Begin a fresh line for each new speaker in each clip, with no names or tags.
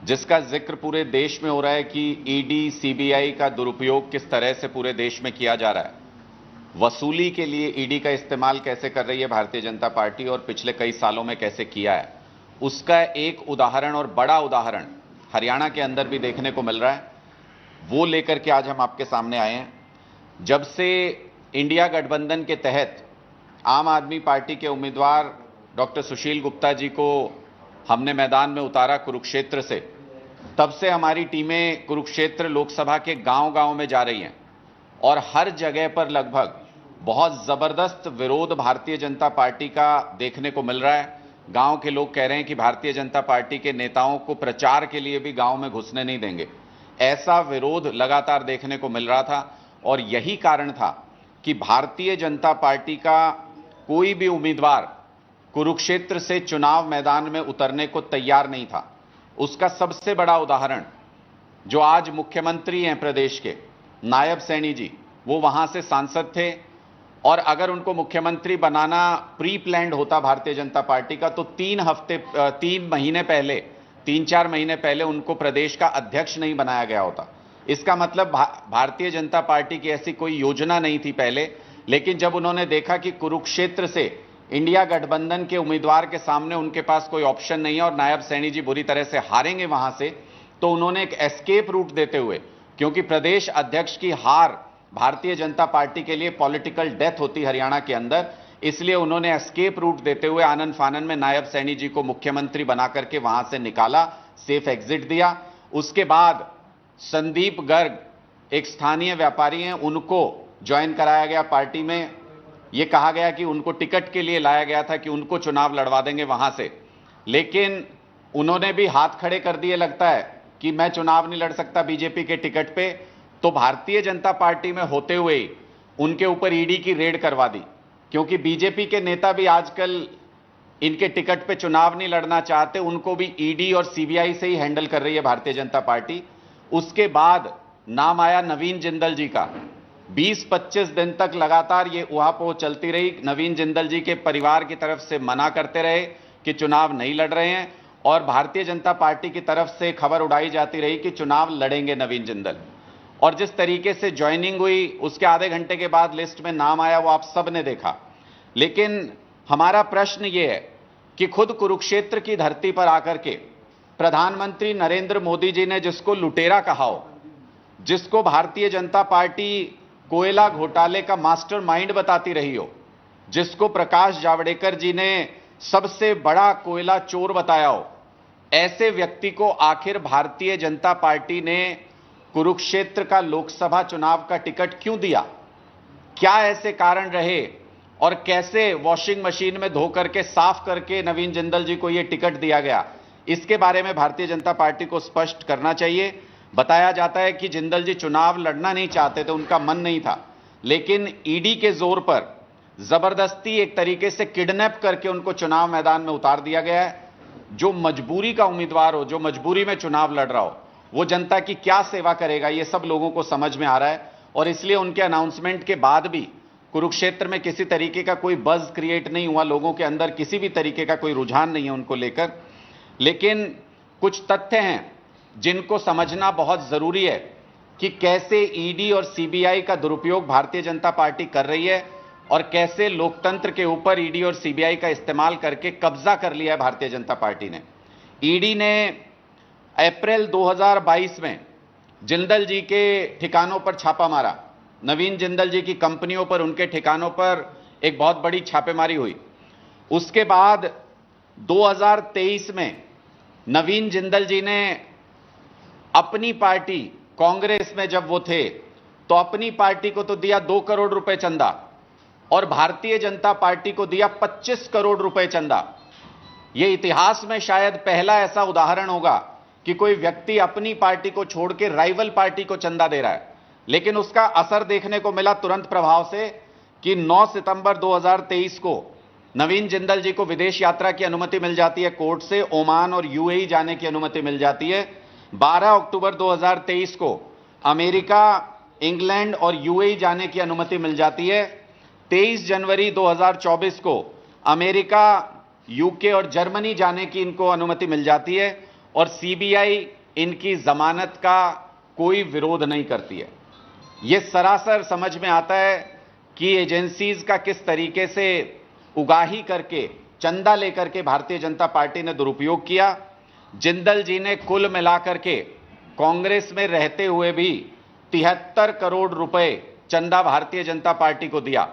जिसका जिक्र पूरे देश में हो रहा है कि ईडी, सीबीआई का दुरुपयोग किस तरह से पूरे देश में किया जा रहा है। वसूली के लिए ईडी का इस्तेमाल कैसे कर रही है भारतीय जनता पार्टी और पिछले कई सालों में कैसे किया है, उसका एक उदाहरण और बड़ा उदाहरण हरियाणा के अंदर भी देखने को मिल रहा है। वो लेकर के आज हम आपके सामने आए हैं। जब से इंडिया गठबंधन के तहत आम आदमी पार्टी के उम्मीदवार डॉक्टर सुशील गुप्ता जी को हमने मैदान में उतारा कुरुक्षेत्र से, तब से हमारी टीमें कुरुक्षेत्र लोकसभा के गांव-गांव में जा रही हैं और हर जगह पर लगभग बहुत जबरदस्त विरोध भारतीय जनता पार्टी का देखने को मिल रहा है। गांव के लोग कह रहे हैं कि भारतीय जनता पार्टी के नेताओं को प्रचार के लिए भी गांव में घुसने नहीं देंगे। ऐसा विरोध लगातार देखने को मिल रहा था और यही कारण था कि भारतीय जनता पार्टी का कोई भी उम्मीदवार कुरुक्षेत्र से चुनाव मैदान में उतरने को तैयार नहीं था। उसका सबसे बड़ा उदाहरण जो आज मुख्यमंत्री हैं प्रदेश के, नायब सैनी जी, वो वहां से सांसद थे और अगर उनको मुख्यमंत्री बनाना प्री प्लान्ड होता भारतीय जनता पार्टी का तो 3 महीने पहले, 3-4 महीने पहले उनको प्रदेश का अध्यक्ष नहीं बनाया गया होता। इसका मतलब भारतीय जनता पार्टी की ऐसी कोई योजना नहीं थी पहले, लेकिन जब उन्होंने देखा कि कुरुक्षेत्र से इंडिया गठबंधन के उम्मीदवार के सामने उनके पास कोई ऑप्शन नहीं है और नायब सैनी जी बुरी तरह से हारेंगे वहां से, तो उन्होंने एक एस्केप रूट देते हुए, क्योंकि प्रदेश अध्यक्ष की हार भारतीय जनता पार्टी के लिए पॉलिटिकल डेथ होती हरियाणा के अंदर, इसलिए उन्होंने एस्केप रूट देते हुए आनन फानन में नायब सैनी जी को मुख्यमंत्री बना करके वहां से निकाला, सेफ एग्जिट दिया। उसके बाद संदीप गर्ग एक स्थानीय व्यापारी हैं, उनको ज्वाइन कराया गया पार्टी में। यह कहा गया कि उनको टिकट के लिए लाया गया था कि उनको चुनाव लड़वा देंगे वहां से, लेकिन उन्होंने भी हाथ खड़े कर दिए, लगता है कि मैं चुनाव नहीं लड़ सकता बीजेपी के टिकट पे। तो भारतीय जनता पार्टी में होते हुए उनके ऊपर ईडी की रेड करवा दी, क्योंकि बीजेपी के नेता भी आजकल इनके टिकट पे चुनाव नहीं लड़ना चाहते, उनको भी ईडी और सीबीआई से ही हैंडल कर रही है भारतीय जनता पार्टी। उसके बाद नाम आया नवीन जिंदल जी का। 20-25 दिन तक लगातार ये उहापोह चलती रही। नवीन जिंदल जी के परिवार की तरफ से मना करते रहे कि चुनाव नहीं लड़ रहे हैं और भारतीय जनता पार्टी की तरफ से खबर उड़ाई जाती रही कि चुनाव लड़ेंगे नवीन जिंदल। और जिस तरीके से ज्वाइनिंग हुई, उसके आधे घंटे के बाद लिस्ट में नाम आया, वो आप सब ने देखा। लेकिन हमारा प्रश्न ये है कि खुद कुरुक्षेत्र की धरती पर आकर के प्रधानमंत्री नरेंद्र मोदी जी ने जिसको लुटेरा कहा हो, जिसको भारतीय जनता पार्टी कोयला घोटाले का मास्टरमाइंड बताती रही हो, जिसको प्रकाश जावड़ेकर जी ने सबसे बड़ा कोयला चोर बताया हो, ऐसे व्यक्ति को आखिर भारतीय जनता पार्टी ने कुरुक्षेत्र का लोकसभा चुनाव का टिकट क्यों दिया? क्या ऐसे कारण रहे और कैसे वॉशिंग मशीन में धो करके साफ करके नवीन जिंदल जी को यह टिकट दिया गया? इसके बारे में भारतीय जनता पार्टी को स्पष्ट करना चाहिए। बताया जाता है कि जिंदल जी चुनाव लड़ना नहीं चाहते थे, उनका मन नहीं था, लेकिन ईडी के जोर पर जबरदस्ती एक तरीके से किडनैप करके उनको चुनाव मैदान में उतार दिया गया है। जो मजबूरी का उम्मीदवार हो, जो मजबूरी में चुनाव लड़ रहा हो, वो जनता की क्या सेवा करेगा, ये सब लोगों को समझ में आ रहा है। और इसलिए उनके अनाउंसमेंट के बाद भी कुरुक्षेत्र में किसी तरीके का कोई बज़ क्रिएट नहीं हुआ, लोगों के अंदर किसी भी तरीके का कोई रुझान नहीं है उनको लेकर। लेकिन कुछ तथ्य हैं जिनको समझना बहुत जरूरी है कि कैसे ईडी और सीबीआई का दुरुपयोग भारतीय जनता पार्टी कर रही है और कैसे लोकतंत्र के ऊपर ईडी और सीबीआई का इस्तेमाल करके कब्जा कर लिया है भारतीय जनता पार्टी ने। ईडी ने अप्रैल 2022 में जिंदल जी के ठिकानों पर छापा मारा। नवीन जिंदल जी की कंपनियों पर, उनके ठिकानों पर एक बहुत बड़ी छापेमारी हुई। उसके बाद 2023 में नवीन जिंदल जी ने अपनी पार्टी कांग्रेस में जब वो थे तो अपनी पार्टी को तो दिया 2 करोड़ रुपए चंदा और भारतीय जनता पार्टी को दिया 25 करोड़ रुपए चंदा। यह इतिहास में शायद पहला ऐसा उदाहरण होगा कि कोई व्यक्ति अपनी पार्टी को छोड़ के राइवल पार्टी को चंदा दे रहा है। लेकिन उसका असर देखने को मिला तुरंत प्रभाव से कि 9 सितंबर 2023 को नवीन जिंदल जी को विदेश यात्रा की अनुमति मिल जाती है कोर्ट से, ओमान और यूएई जाने की अनुमति मिल जाती है। 12 अक्टूबर 2023 को अमेरिका, इंग्लैंड और यूएई जाने की अनुमति मिल जाती है। 23 जनवरी 2024 को अमेरिका, यूके और जर्मनी जाने की इनको अनुमति मिल जाती है और सीबीआई इनकी जमानत का कोई विरोध नहीं करती है। यह सरासर समझ में आता है कि एजेंसीज का किस तरीके से उगाही करके, चंदा लेकर के भारतीय जनता पार्टी ने दुरुपयोग किया। जिंदल जी ने कुल मिलाकर के कांग्रेस में रहते हुए भी 73 करोड़ रुपए चंदा भारतीय जनता पार्टी को दिया।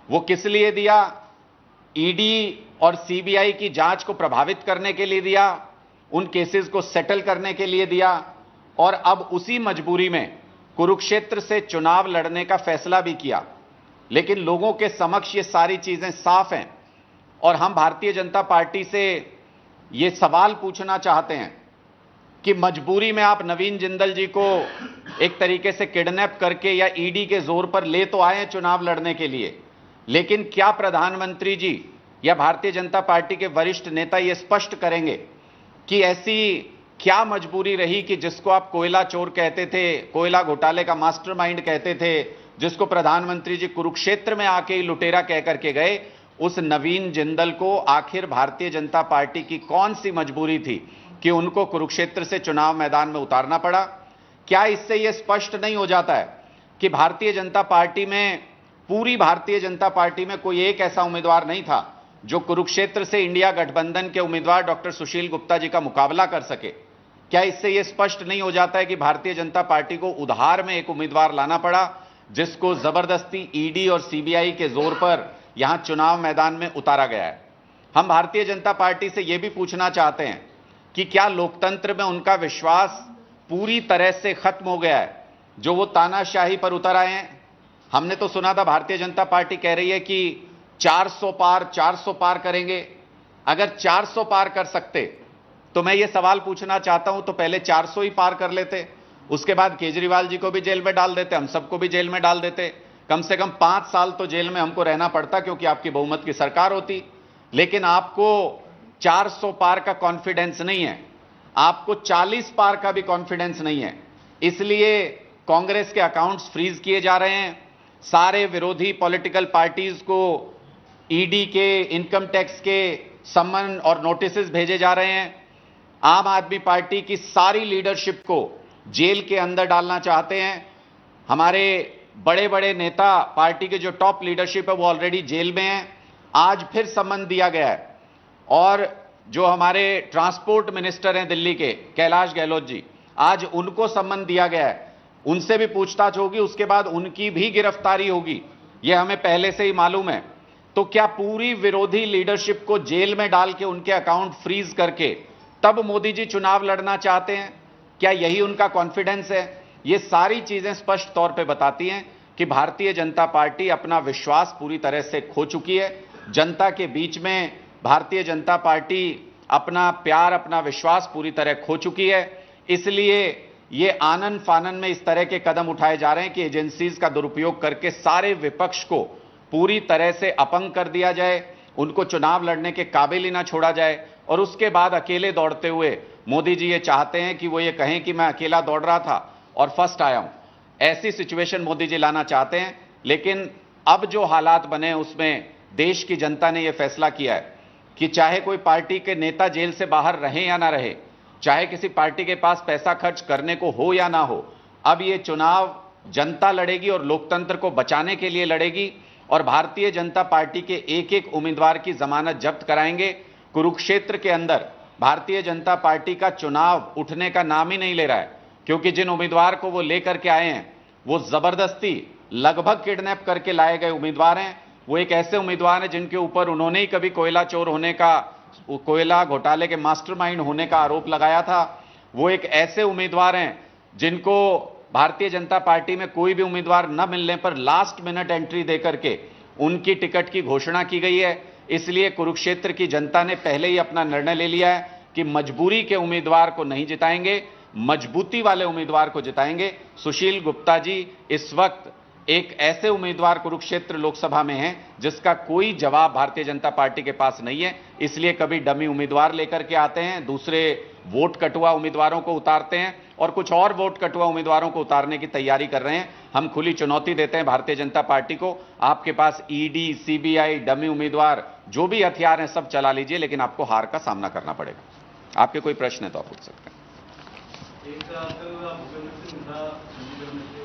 वो किस लिए दिया? ईडी और सीबीआई की जांच को प्रभावित करने के लिए दिया, उन केसेस को सेटल करने के लिए दिया, और अब उसी मजबूरी में कुरुक्षेत्र से चुनाव लड़ने का फैसला भी किया। लेकिन लोगों के समक्ष ये सारी चीजें साफ हैं और हम भारतीय जनता पार्टी से ये सवाल पूछना चाहते हैं कि मजबूरी में आप नवीन जिंदल जी को एक तरीके से किडनैप करके या ईडी के जोर पर ले तो आए चुनाव लड़ने के लिए, लेकिन क्या प्रधानमंत्री जी या भारतीय जनता पार्टी के वरिष्ठ नेता ये स्पष्ट करेंगे कि ऐसी क्या मजबूरी रही कि जिसको आप कोयला चोर कहते थे, कोयला घोटाले का मास्टरमाइंड कहते थे, जिसको प्रधानमंत्री जी कुरुक्षेत्र में आके ही लुटेरा कह करके गए, उस नवीन जिंदल को आखिर भारतीय जनता पार्टी की कौन सी मजबूरी थी कि उनको कुरुक्षेत्र से चुनाव मैदान में उतारना पड़ा? क्या इससे यह स्पष्ट नहीं हो जाता है कि भारतीय जनता पार्टी में, पूरी भारतीय जनता पार्टी में कोई एक ऐसा उम्मीदवार नहीं था जो कुरुक्षेत्र से इंडिया गठबंधन के उम्मीदवार डॉक्टर सुशील गुप्ता जी का मुकाबला कर सके? क्या इससे यह स्पष्ट नहीं हो जाता है कि भारतीय जनता पार्टी को उधार में एक उम्मीदवार लाना पड़ा जिसको जबरदस्ती ईडी और सीबीआई के जोर पर यहां चुनाव मैदान में उतारा गया है? हम भारतीय जनता पार्टी से यह भी पूछना चाहते हैं कि क्या लोकतंत्र में उनका विश्वास पूरी तरह से खत्म हो गया है जो वो तानाशाही पर उतर आए हैं? हमने तो सुना था भारतीय जनता पार्टी कह रही है कि 400 पार करेंगे। अगर 400 पार कर सकते तो मैं ये सवाल पूछना चाहता हूं, तो पहले 400 ही पार कर लेते, उसके बाद केजरीवाल जी को भी जेल में डाल देते, हम सबको भी जेल में डाल देते। कम से कम 5 साल तो जेल में हमको रहना पड़ता क्योंकि आपकी बहुमत की सरकार होती। लेकिन आपको 400 पार का कॉन्फिडेंस नहीं है, आपको 40 पार का भी कॉन्फिडेंस नहीं है। इसलिए कांग्रेस के अकाउंट्स फ्रीज किए जा रहे हैं, सारे विरोधी पॉलिटिकल पार्टीज को ईडी के, इनकम टैक्स के समन और नोटिसेस भेजे जा रहे हैं। आम आदमी पार्टी की सारी लीडरशिप को जेल के अंदर डालना चाहते हैं। हमारे बड़े बड़े नेता, पार्टी के जो टॉप लीडरशिप है वो ऑलरेडी जेल में है, आज फिर समन दिया गया है। और जो हमारे ट्रांसपोर्ट मिनिस्टर हैं दिल्ली के, कैलाश गहलोत जी, आज उनको समन दिया गया है, उनसे भी पूछताछ होगी, उसके बाद उनकी भी गिरफ्तारी होगी, यह हमें पहले से ही मालूम है। तो क्या पूरी विरोधी लीडरशिप को जेल में डाल के उनके अकाउंट फ्रीज करके तब मोदी जी चुनाव लड़ना चाहते हैं? क्या यही उनका कॉन्फिडेंस है? ये सारी चीजें स्पष्ट तौर पे बताती हैं कि भारतीय जनता पार्टी अपना विश्वास पूरी तरह से खो चुकी है। जनता के बीच में भारतीय जनता पार्टी अपना प्यार, अपना विश्वास पूरी तरह खो चुकी है। इसलिए ये आनन फानन में इस तरह के कदम उठाए जा रहे हैं कि एजेंसीज का दुरुपयोग करके सारे विपक्ष को पूरी तरह से अपंग कर दिया जाए, उनको चुनाव लड़ने के काबिल ही ना छोड़ा जाए, और उसके बाद अकेले दौड़ते हुए मोदी जी ये चाहते हैं कि वो ये कहें कि मैं अकेला दौड़ रहा था और फर्स्ट आया हूं। ऐसी सिचुएशन मोदी जी लाना चाहते हैं। लेकिन अब जो हालात बने उसमें देश की जनता ने यह फैसला किया है कि चाहे कोई पार्टी के नेता जेल से बाहर रहे या ना रहे, चाहे किसी पार्टी के पास पैसा खर्च करने को हो या ना हो, अब ये चुनाव जनता लड़ेगी और लोकतंत्र को बचाने के लिए लड़ेगी। और भारतीय जनता पार्टी के एक एक उम्मीदवार की जमानत जब्त कराएंगे। कुरुक्षेत्र के अंदर भारतीय जनता पार्टी का चुनाव उठने का नाम ही नहीं ले रहा है, क्योंकि जिन उम्मीदवार को वो लेकर के आए हैं वो जबरदस्ती लगभग किडनैप करके लाए गए उम्मीदवार हैं। वो एक ऐसे उम्मीदवार हैं जिनके ऊपर उन्होंने ही कभी कोयला चोर होने का, कोयला घोटाले के मास्टरमाइंड होने का आरोप लगाया था। वो एक ऐसे उम्मीदवार हैं जिनको भारतीय जनता पार्टी में कोई भी उम्मीदवार न मिलने पर लास्ट मिनट एंट्री देकर के उनकी टिकट की घोषणा की गई है। इसलिए कुरुक्षेत्र की जनता ने पहले ही अपना निर्णय ले लिया है कि मजबूरी के उम्मीदवार को नहीं जिताएंगे, मजबूती वाले उम्मीदवार को जिताएंगे। सुशील गुप्ता जी इस वक्त एक ऐसे उम्मीदवार कुरुक्षेत्र लोकसभा में हैं जिसका कोई जवाब भारतीय जनता पार्टी के पास नहीं है। इसलिए कभी डमी उम्मीदवार लेकर के आते हैं, दूसरे वोट कटुआ उम्मीदवारों को उतारते हैं और कुछ और वोट कटुआ उम्मीदवारों को उतारने की तैयारी कर रहे हैं। हम खुली चुनौती देते हैं भारतीय जनता पार्टी को, आपके पास ईडी, सीबीआई, डमी उम्मीदवार जो भी हथियार हैं सब चला लीजिए, लेकिन आपको हार का सामना करना पड़ेगा। आपके कोई प्रश्न है तो आप पूछ सकते हैं।
एक कल मुख्यमंत्री मुद्दा चंडीगढ़ में थे,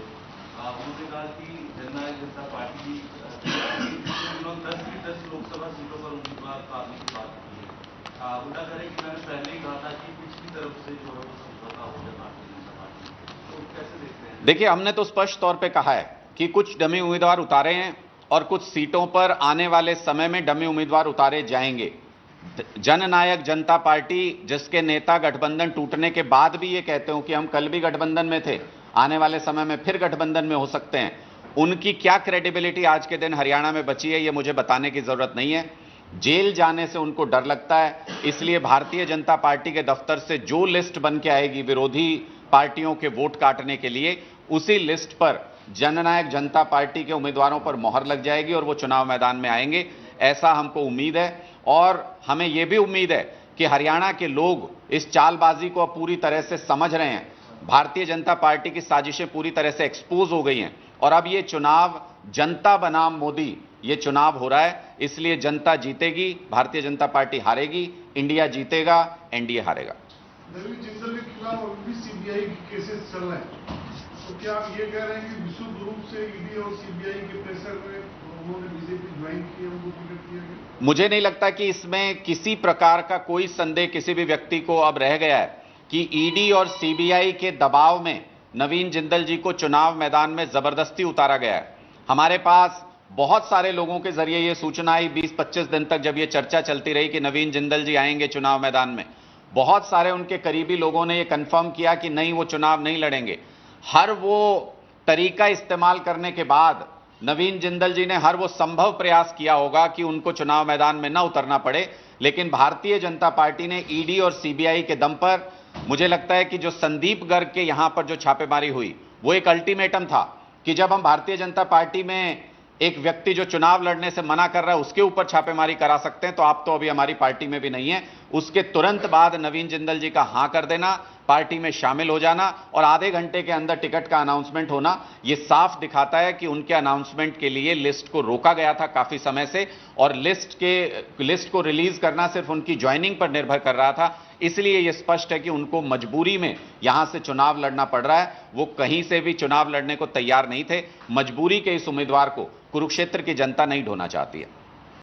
उन्होंने कहा कि जननायक जनता पार्टी 10 लोकसभा सीटों पर उम्मीदवार पाने की बात की है। उल्टा करें कि मैंने पहले ही कहा था कि पिछली तरफ से जो है वो समझौता हो जाए भारतीय जनता पार्टी, तो कैसे देखते हैं?
देखिए, हमने तो स्पष्ट तौर पे कहा है कि कुछ डमी उम्मीदवार उतारे हैं और कुछ सीटों पर आने वाले समय में डमी उम्मीदवार उतारे जाएंगे। जननायक जनता पार्टी, जिसके नेता गठबंधन टूटने के बाद भी ये कहते हो कि हम कल भी गठबंधन में थे, आने वाले समय में फिर गठबंधन में हो सकते हैं, उनकी क्या क्रेडिबिलिटी आज के दिन हरियाणा में बची है, ये मुझे बताने की जरूरत नहीं है। जेल जाने से उनको डर लगता है, इसलिए भारतीय जनता पार्टी के दफ्तर से जो लिस्ट बन के आएगी विरोधी पार्टियों के वोट काटने के लिए, उसी लिस्ट पर जननायक जनता पार्टी के उम्मीदवारों पर मोहर लग जाएगी और वो चुनाव मैदान में आएंगे। ऐसा हमको उम्मीद है और हमें यह भी उम्मीद है कि हरियाणा के लोग इस चालबाजी को अब पूरी तरह से समझ रहे हैं। भारतीय जनता पार्टी की साजिशें पूरी तरह से एक्सपोज हो गई हैं और अब ये चुनाव जनता बनाम मोदी ये चुनाव हो रहा है, इसलिए जनता जीतेगी, भारतीय जनता पार्टी हारेगी, इंडिया जीतेगा, एनडीए हारेगा।
नवीन जिंदल के खिलाफ अभी भी सीबीआई के केसेस चल रहे हैं, तो क्या आप ये कह रहे हैं कि विशुद्ध रूप से ईडी और सीबीआई के प्रेशर में उन्होंने बीजेपी ज्वाइन की, उनको टिकट दिया गया?
मुझे नहीं लगता कि इसमें किसी प्रकार का कोई संदेह किसी भी व्यक्ति को अब रह गया है कि ईडी और सीबीआई के दबाव में नवीन जिंदल जी को चुनाव मैदान में जबरदस्ती उतारा गया है। हमारे पास बहुत सारे लोगों के जरिए यह सूचना आई 20-25 दिन तक, जब यह चर्चा चलती रही कि नवीन जिंदल जी आएंगे चुनाव मैदान में। बहुत सारे उनके करीबी लोगों ने यह कंफर्म किया कि नहीं, वो चुनाव नहीं लड़ेंगे। हर वो तरीका इस्तेमाल करने के बाद नवीन जिंदल जी ने हर वो संभव प्रयास किया होगा कि उनको चुनाव मैदान में न उतरना पड़े, लेकिन भारतीय जनता पार्टी ने ईडी और सीबीआई के दम पर, मुझे लगता है कि जो संदीप गर्ग के यहां पर जो छापेमारी हुई वो एक अल्टीमेटम था कि जब हम भारतीय जनता पार्टी में एक व्यक्ति जो चुनाव लड़ने से मना कर रहा है उसके ऊपर छापेमारी करा सकते हैं, तो आप तो अभी हमारी पार्टी में भी नहीं है। उसके तुरंत बाद नवीन जिंदल जी का हां कर देना, पार्टी में शामिल हो जाना और आधे घंटे के अंदर टिकट का अनाउंसमेंट होना, यह साफ दिखाता है कि उनके अनाउंसमेंट के लिए लिस्ट को रोका गया था काफी समय से और लिस्ट को रिलीज करना सिर्फ उनकी ज्वाइनिंग पर निर्भर कर रहा था। इसलिए यह स्पष्ट है कि उनको मजबूरी में यहां से चुनाव लड़ना पड़ रहा है। वो कहीं से भी चुनाव लड़ने को तैयार नहीं थे। मजबूरी के इस उम्मीदवार को कुरुक्षेत्र की जनता नहीं ढोना चाहती है।